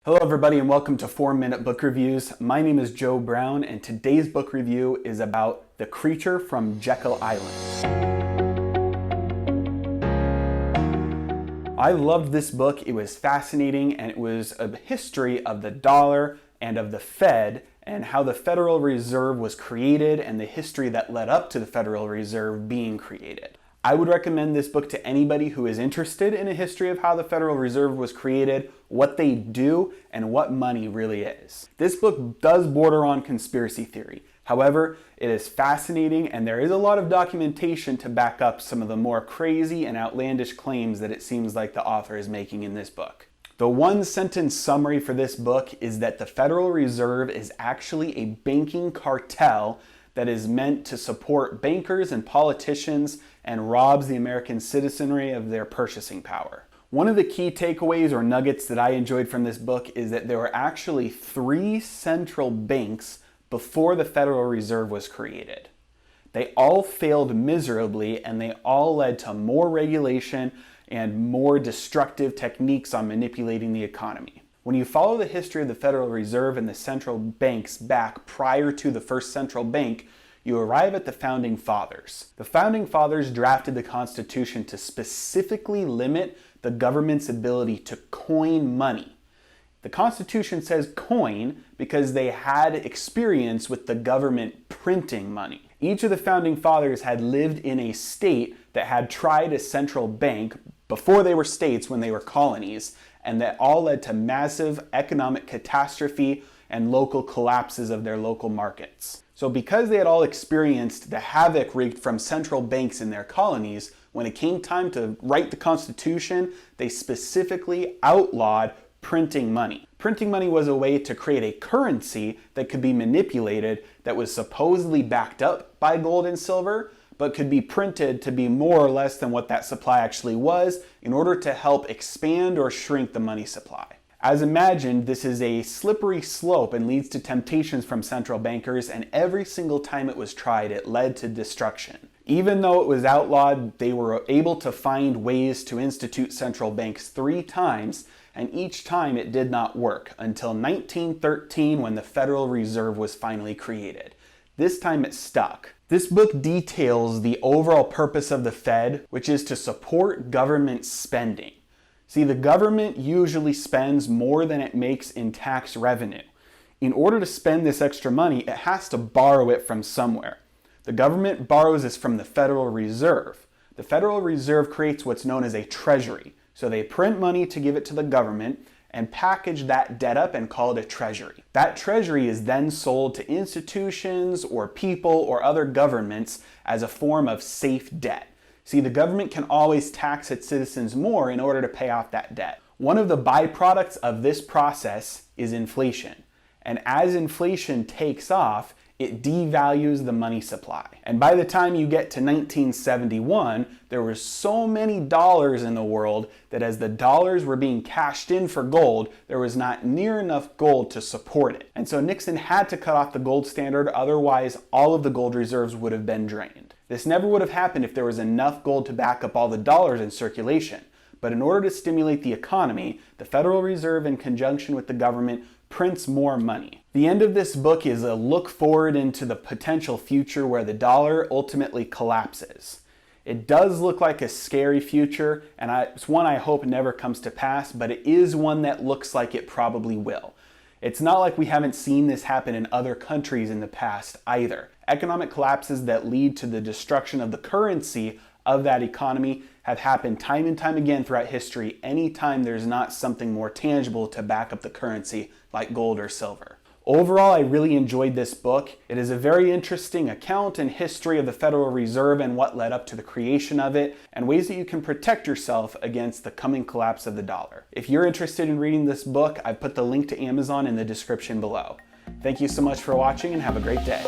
Hello everybody and welcome to 4-Minute Book Reviews. My name is Joe Brown and today's book review is about The Creature from Jekyll Island. I loved this book. It was fascinating and it was a history of the dollar and of the Fed and how the Federal Reserve was created and the history that led up to the Federal Reserve being created. I would recommend this book to anybody who is interested in a history of how the Federal Reserve was created, what they do, and what money really is. This book does border on conspiracy theory. However, it is fascinating and there is a lot of documentation to back up some of the more crazy and outlandish claims that it seems like the author is making in this book. The one-sentence summary for this book is that the Federal Reserve is actually a banking cartel that is meant to support bankers and politicians and robs the American citizenry of their purchasing power. One of the key takeaways or nuggets that I enjoyed from this book is that there were actually 3 central banks before the Federal Reserve was created. They all failed miserably and they all led to more regulation and more destructive techniques on manipulating the economy. When you follow the history of the Federal Reserve and the central banks back prior to the first central bank, you arrive at the Founding Fathers. The Founding Fathers drafted the Constitution to specifically limit the government's ability to coin money. The Constitution says coin because they had experience with the government printing money. Each of the Founding Fathers had lived in a state that had tried a central bank before they were states when they were colonies, and that all led to massive economic catastrophe and local collapses of their local markets. So because they had all experienced the havoc wreaked from central banks in their colonies, when it came time to write the Constitution, they specifically outlawed printing money. Printing money was a way to create a currency that could be manipulated that was supposedly backed up by gold and silver, but could be printed to be more or less than what that supply actually was in order to help expand or shrink the money supply. As imagined, this is a slippery slope and leads to temptations from central bankers, and every single time it was tried, it led to destruction. Even though it was outlawed, they were able to find ways to institute central banks 3 times, and each time it did not work until 1913 when the Federal Reserve was finally created. This time it stuck. This book details the overall purpose of the Fed, which is to support government spending. See, the government usually spends more than it makes in tax revenue. In order to spend this extra money, it has to borrow it from somewhere. The government borrows this from the Federal Reserve. The Federal Reserve creates what's known as a treasury. So they print money to give it to the government and package that debt up and call it a treasury. That treasury is then sold to institutions or people or other governments as a form of safe debt. See, the government can always tax its citizens more in order to pay off that debt. One of the byproducts of this process is inflation. And as inflation takes off, it devalues the money supply. And by the time you get to 1971, there were so many dollars in the world that as the dollars were being cashed in for gold, there was not near enough gold to support it. And so Nixon had to cut off the gold standard, otherwise all of the gold reserves would have been drained. This never would have happened if there was enough gold to back up all the dollars in circulation. But in order to stimulate the economy, the Federal Reserve, in conjunction with the government, prints more money. The end of this book is a look forward into the potential future where the dollar ultimately collapses. It does look like a scary future, and it's one I hope never comes to pass, but it is one that looks like it probably will. It's not like we haven't seen this happen in other countries in the past either. Economic collapses that lead to the destruction of the currency of that economy have happened time and time again throughout history anytime there's not something more tangible to back up the currency like gold or silver. Overall, I really enjoyed this book. It is a very interesting account and history of the Federal Reserve and what led up to the creation of it, and ways that you can protect yourself against the coming collapse of the dollar. If you're interested in reading this book, I've put the link to Amazon in the description below. Thank you so much for watching and have a great day.